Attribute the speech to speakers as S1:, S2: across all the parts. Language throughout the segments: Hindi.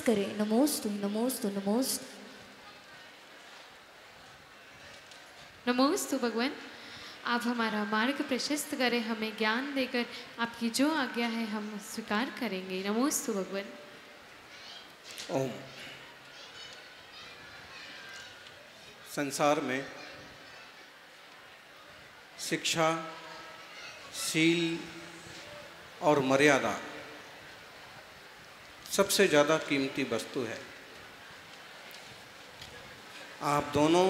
S1: करें। नमोस्तु नमोस्तु नमोस्तु
S2: नमोस्तु भगवान, आप हमारा मार्ग प्रशस्त करें, हमें ज्ञान देकर आपकी जो आज्ञा है हम स्वीकार करेंगे। नमोस्तु भगवान।
S3: ओम। संसार में शिक्षा, शील और मर्यादा सबसे ज़्यादा कीमती वस्तु है। आप दोनों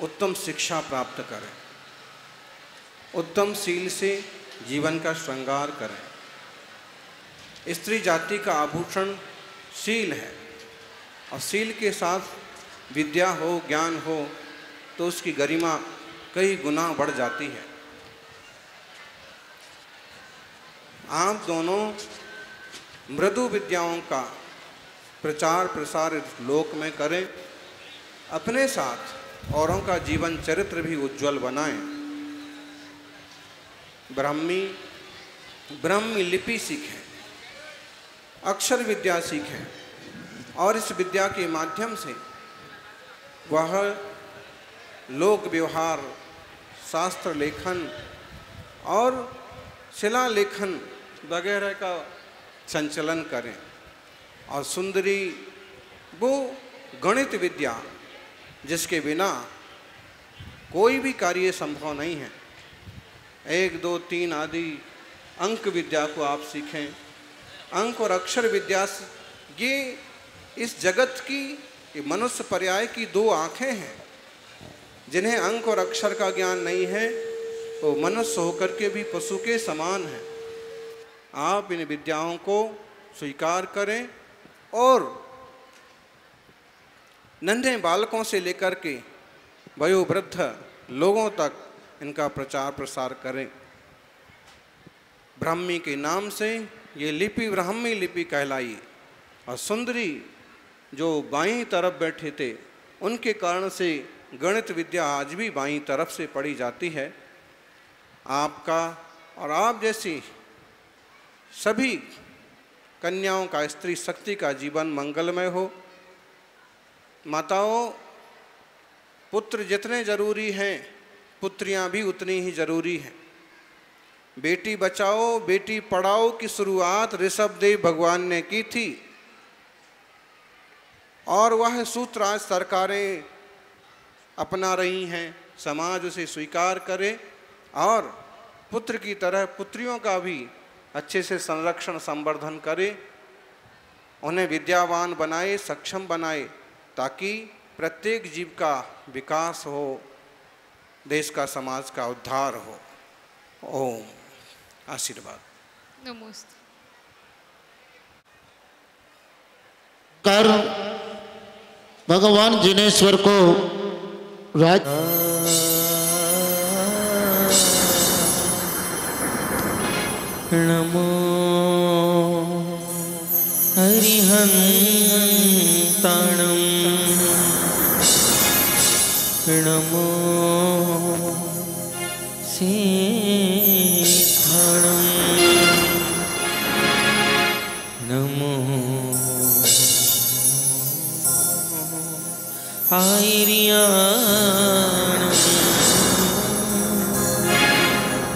S3: उत्तम शिक्षा प्राप्त करें, उत्तम शील से जीवन का श्रृंगार करें। स्त्री जाति का आभूषण शील है और शील के साथ विद्या हो, ज्ञान हो तो उसकी गरिमा कई गुना बढ़ जाती है। आप दोनों मृदु विद्याओं का प्रचार प्रसार इस लोक में करें, अपने साथ औरों का जीवन चरित्र भी उज्जवल बनाएं। ब्राह्मी लिपि सीखें, अक्षर विद्या सीखें और इस विद्या के माध्यम से वह लोक व्यवहार, शास्त्र लेखन और शिला लेखन वगैरह का संचलन करें। और सुंदरी वो गणित विद्या जिसके बिना कोई भी कार्य संभव नहीं है। 1, 2, 3 आदि अंक विद्या को आप सीखें। अंक और अक्षर विद्या ये इस जगत की, ये मनुष्य पर्याय की 2 आँखें हैं। जिन्हें अंक और अक्षर का ज्ञान नहीं है वो मनुष्य होकर के भी पशु के समान है। आप इन विद्याओं को स्वीकार करें और नन्हे बालकों से लेकर के वयोवृद्ध लोगों तक इनका प्रचार प्रसार करें। ब्राह्मी के नाम से ये लिपि ब्राह्मी लिपि कहलाई और सुंदरी जो बाईं तरफ बैठे थे उनके कारण से गणित विद्या आज भी बाईं तरफ से पढ़ी जाती है। आपका और आप जैसी सभी कन्याओं का, स्त्री शक्ति का जीवन मंगलमय हो। माताओं, पुत्र जितने जरूरी हैं पुत्रियां भी उतनी ही जरूरी हैं। बेटी बचाओ बेटी पढ़ाओ की शुरुआत ऋषभदेव भगवान ने की थी और वह सूत्र आज सरकारें अपना रही हैं। समाज उसे स्वीकार करे और पुत्र की तरह पुत्रियों का भी अच्छे से संरक्षण संवर्धन करे, उन्हें विद्यावान बनाए, सक्षम बनाए, ताकि प्रत्येक जीव का विकास हो, देश का, समाज का उद्धार हो। ओम। आशीर्वाद।
S2: नमस्ते।
S4: कर भगवान जिनेश्वर को राज
S5: नमो हरिहंताणं नमो सिद्धाणं नमो आयर्याणं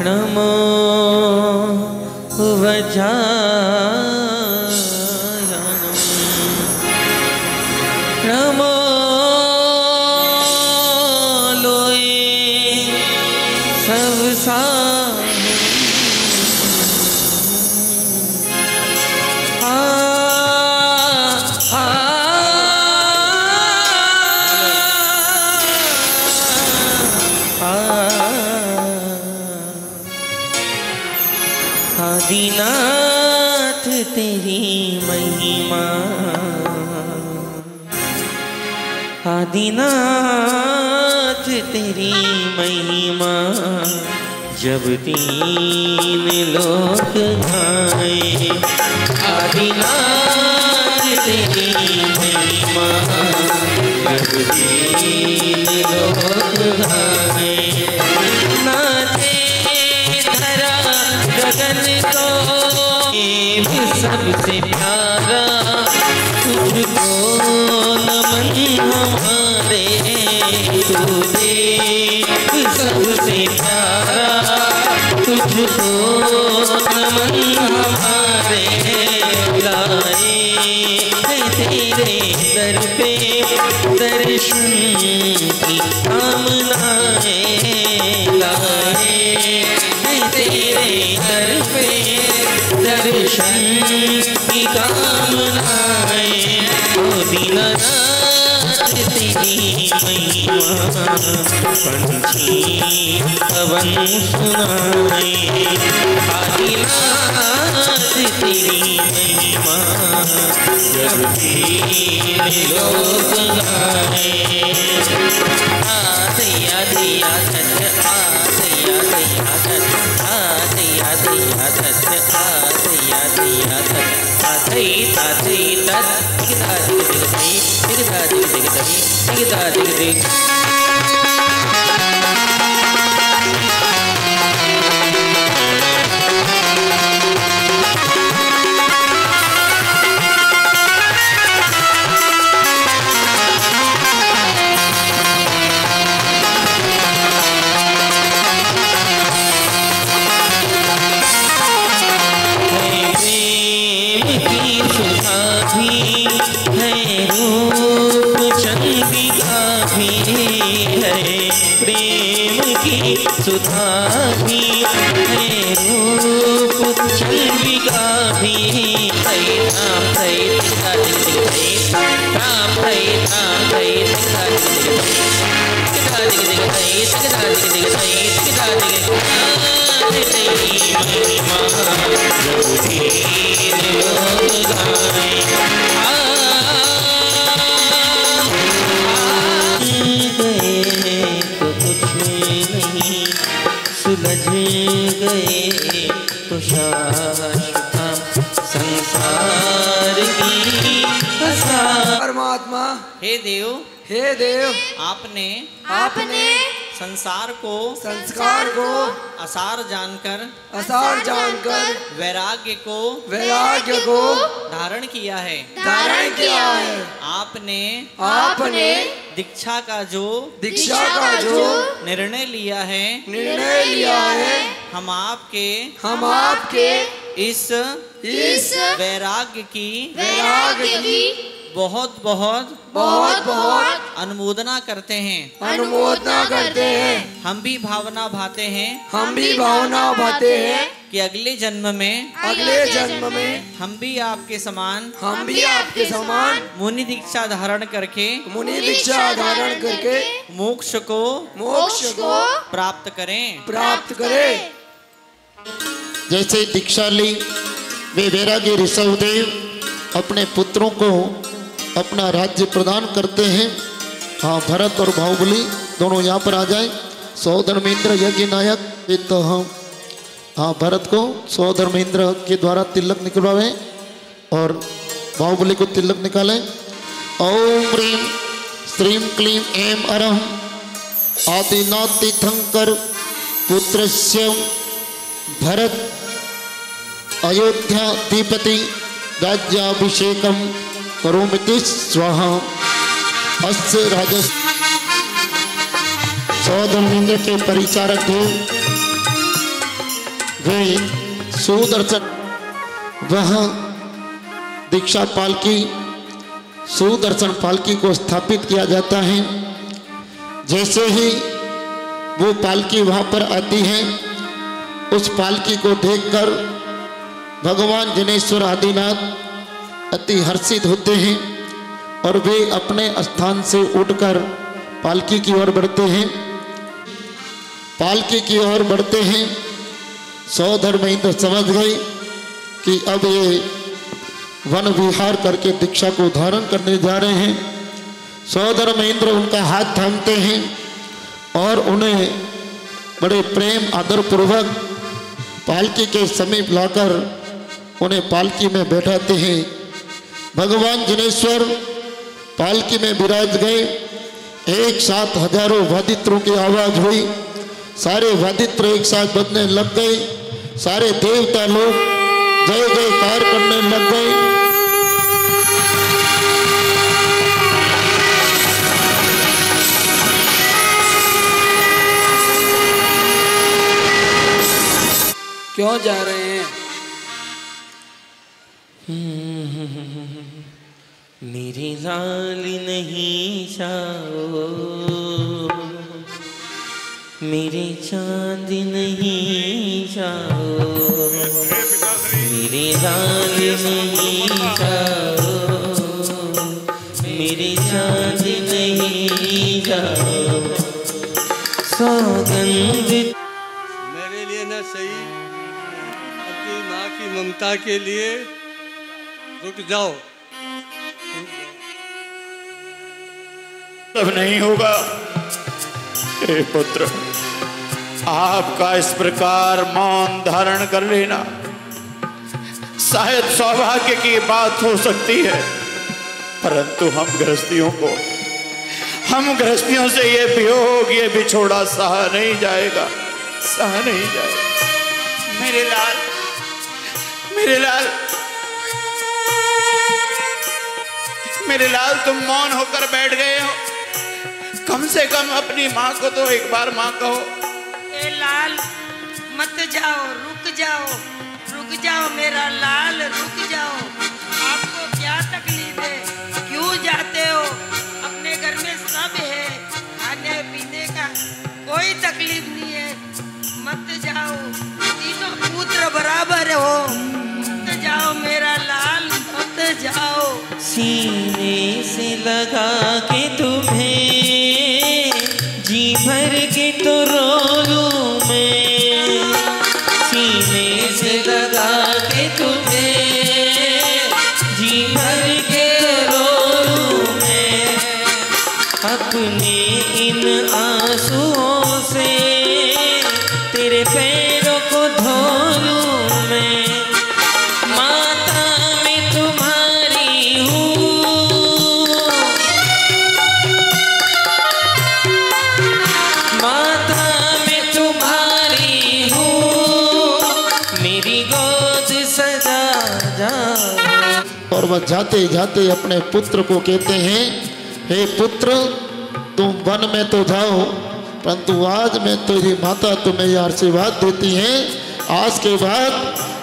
S5: नमो वज्रायणं नमो लोये सब आदिनाथ तेरी महिमा, आदिनाथ तेरी महिमा, जब 3 लोक गाए। आदिनाथ तेरी महिमा, जब 3 लोक गाए। नाचे धरा गगन को, सबसे प्यारा तुझ तुझको नमन हमारे, तू देख सबसे प्यारा, तुझको नमन हमारे, लाए हैं तेरे दर पे दर्शन की कामनाएं, लाए हैं तेरे दर पे दर्शन की कामनाएं, ओ दीनानाथ तेरी महिमा पंछी पवन सुनाए, आदिनाथ तेरी महिमा जब भी लोग गाए, दैया दैया धत आ दैया दैया धत आ दैया दैया धत आ दैया दैया धत आ दैया दैया धत दिगदा दिग दिग दई दिगदा दिग दिग दई दिगदा दिग दिग सुधा भी है, रूप चंद्रिका भी है, राम है दिखा दिख राम है राम है दिखा दिख दिखा दिख दिखा दिख तेरी महिमा जब भी लोग गाए, सुलझ गए तो शाश्वत संसार की
S6: परमात्मा।
S5: हे देव,
S6: हे देव,
S5: आपने संसार को
S6: संस्कार को
S5: असार जानकर वैराग्य को धारण किया है, आपने दीक्षा का जो निर्णय लिया है हम आपके इस वैराग्य की बहुत अनुमोदना करते हैं। हम भी भावना भाते हैं कि अगले जन्म में हम भी आपके समान मुनि दीक्षा धारण करके मोक्ष को प्राप्त करें।
S4: जैसे दीक्षा ली वे वैरागी ऋषभदेव अपने पुत्रों को अपना राज्य प्रदान करते हैं। हाँ, भरत और बाहुबली दोनों यहाँ पर आ जाए। सौधर्मेंद्र यज्ञ नायक तो हाँ भरत को सौधर्मेंद्र के द्वारा तिलक निकलवाए और बाहुबली को तिलक निकाले। ओम ह्रीं श्रीं क्लीं ऐं अरहं आदिनाथ तीर्थंकर पुत्रस्य भरत अयोध्याधिपति राज्याभिषेकम करोमिति स्वाहा। अस्य राजा सौधर्मेंद्र के परिचारक थे वे सुदर्शन। वह दीक्षा पालकी सुदर्शन पालकी को स्थापित किया जाता है। जैसे ही वो पालकी वहाँ पर आती है उस पालकी को देखकर भगवान जिनेश्वर आदिनाथ अति हर्षित होते हैं और वे अपने स्थान से उठकर पालकी की ओर बढ़ते हैं। पालकी की ओर बढ़ते हैं। सौधर्मेंद्र समझ गए कि अब ये वन विहार करके दीक्षा को धारण करने जा रहे हैं। सौधर्मेंद्र उनका हाथ थामते हैं और उन्हें बड़े प्रेम आदर पूर्वक पालकी के समीप लाकर उन्हें पालकी में बैठाते हैं। भगवान जिनेश्वर पालकी में विराज गए। एक साथ हजारों वादित्रों की आवाज हुई। सारे वादित्र एक साथ बजने लग गए। सारे देवता लोग जय जयकार करने लग गए।
S6: क्यों जा रहे हैं?
S5: मेरी लाल नहीं जाओ, मेरे चांद नहीं जाओ, मेरे लाल नहीं जाओ, मेरे चांद नहीं जाओ, सौगंध
S6: मेरे लिए न सही, अपनी माँ की ममता के लिए रुक जाओ।
S4: तब नहीं होगा। हे पुत्र, आपका इस प्रकार मौन धारण कर लेना शायद सौभाग्य की बात हो सकती है, परंतु हम गृहस्थियों से ये वियोग, ये बिछोड़ा सहा नहीं जाएगा, सहा नहीं जाएगा। मेरे लाल, मेरे लाल, मेरे लाल, तुम मौन होकर बैठ गए हो। कम से कम अपनी माँ को तो एक बार माँ कहो।
S7: ए लाल, मत जाओ, रुक जाओ, रुक जाओ मेरा लाल, रुक जाओ। आपको क्या तकलीफ है? क्यों जाते हो? अपने घर में सब है, खाने पीने का कोई तकलीफ नहीं है। मत जाओ, तीनों पुत्र बराबर हो। मत जाओ मेरा लाल, मत जाओ।
S5: सीने से लगा के तुम्हें जी भर के तो रो लूं मैं, सीने से लगा के तुम्हें जी भर के रो लूं मैं, अपने इन आंसुओं से तेरे पैरों को धो लूं मैं, माता मैं तुम्हारी हूँ, माता मैं तुम्हारी हूँ, मेरी गोद सजा जाओ।
S4: और वह जाते जाते अपने पुत्र को कहते हैं, हे पुत्र, तुम वन में तो जाओ, परंतु आज मैं तेरी माता तुम्हें यह आशीर्वाद देती है, आज के बाद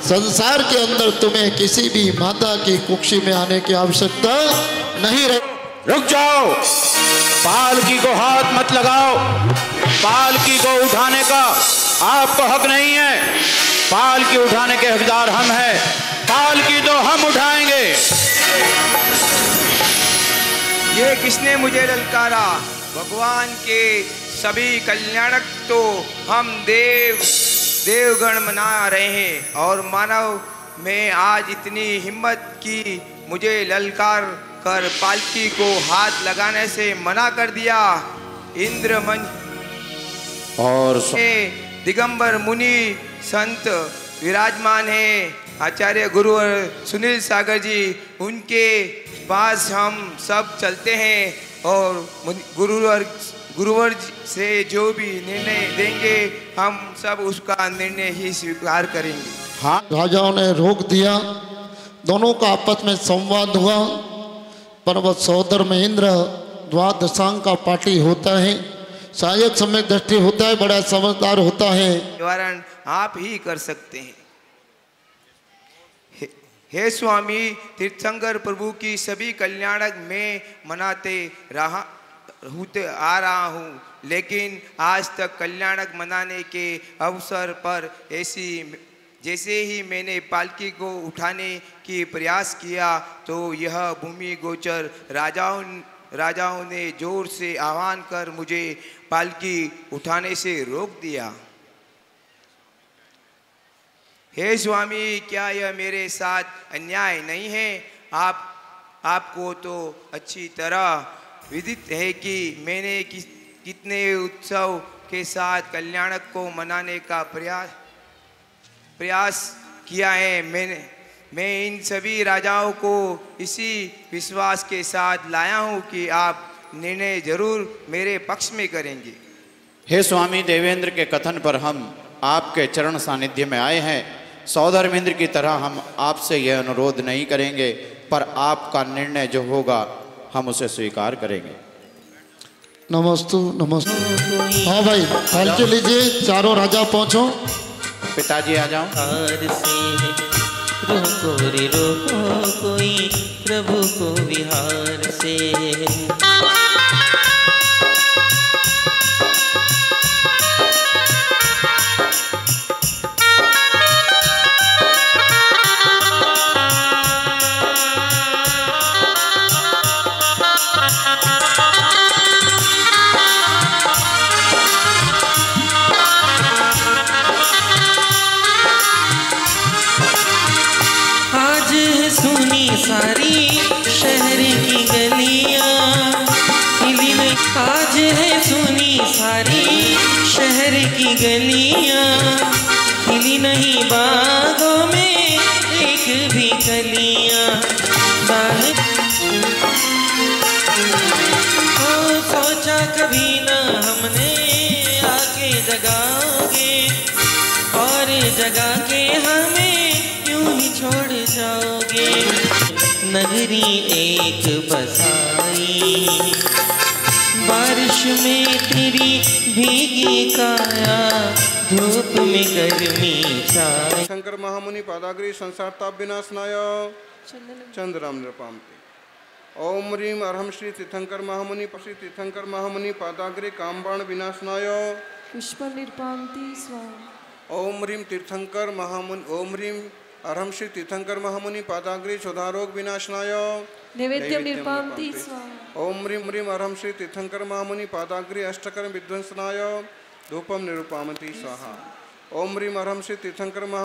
S4: संसार के अंदर तुम्हें किसी भी माता की कुक्षी में आने की आवश्यकता नहीं रहे। रुक जाओ, पालकी को हाथ मत लगाओ, पालकी को उठाने का आपको हक नहीं है, पालकी उठाने के हकदार हम हैं, पालकी तो हम उठाएंगे।
S3: ये किसने मुझे ललकारा? भगवान के सभी कल्याणक तो हम देवगण मना रहे हैं, और मानव में आज इतनी हिम्मत की मुझे ललकार कर पालकी को हाथ लगाने से मना कर दिया। इंद्र मन और दिगंबर मुनि संत विराजमान है, आचार्य गुरुवर सुनील सागर जी, उनके पास हम सब चलते हैं और गुरुवर से जो भी निर्णय देंगे हम सब उसका निर्णय ही स्वीकार करेंगे।
S4: हाँ, राजाओं ने रोक दिया, दोनों का आपस में संवाद हुआ, पर वह सहोदर महेंद्र द्वादशांग का पाठी होता है, सहायक समय दृष्टि होता है, बड़ा समझदार होता है।
S3: निवारण आप ही कर सकते हैं। हे स्वामी, तीर्थंकर प्रभु की सभी कल्याणक में मनाते आ रहा हूँ, लेकिन आज तक कल्याणक मनाने के अवसर पर जैसे ही मैंने पालकी को उठाने की प्रयास किया तो यह भूमि गोचर राजाओं ने जोर से आह्वान कर मुझे पालकी उठाने से रोक दिया। हे स्वामी, क्या यह मेरे साथ अन्याय नहीं है? आपको तो अच्छी तरह विदित है कि मैंने कितने उत्सव के साथ कल्याणक को मनाने का प्रयास किया है। मैं इन सभी राजाओं को इसी विश्वास के साथ लाया हूँ कि आप निर्णय जरूर मेरे पक्ष में करेंगे।
S4: हे स्वामी, देवेंद्र के कथन पर हम आपके चरण सानिध्य में आए हैं। सौधर्मेंद्र की तरह हम आपसे यह अनुरोध नहीं करेंगे, पर आपका निर्णय जो होगा हम उसे स्वीकार करेंगे। नमस्तु नमस्तु। हाँ भाई, हल्के लीजिए, चारों राजा पहुँचो।
S3: पिताजी आ जाओ।
S5: हार से रोको रे रोको कोई प्रभु को विहार से। सारी शहर की गलियां हिली नहीं, आज है सुनी सारी शहर की गलियां हिली नहीं, बागों में एक भी कलियां दाल। सोचा कभी ना हमने आके जगाओगे और जगा के हमें यूं ही छोड़ जाओगे। नगरी एक बसाई बारिश में तेरी भीगी काया, धूप में गर्मी छाई।
S3: शंकर महामुनि पादाग्री संसार ताप विनाशनाय चंद्रम नृपामते। ओम ह्रीम अरहम श्री तीर्थंकर महामुनि तीर्थंकर महामुनि पादाग्री कामबाण विनाशनाय
S8: पुष्प निर्पामती स्वाहा।
S3: ओम ह्रीम तीर्थंकर महामुनि ओम ह्रीम अरहम श्री तीर्थंकर महामुनि पादाग्री क्षुधारोग विनाशनाय
S8: नैवेद्यम निर्पामती स्वाहा।
S3: ओम ह्रीम ह्रीम अरहम श्री तीर्थंकर महामुनि पादाग्री अष्टकर्म विध्वंसनाय धूपम निरूपामती स्वाहा। ओम ह्रीम अरहम श्री तीर्थंकर महामुनि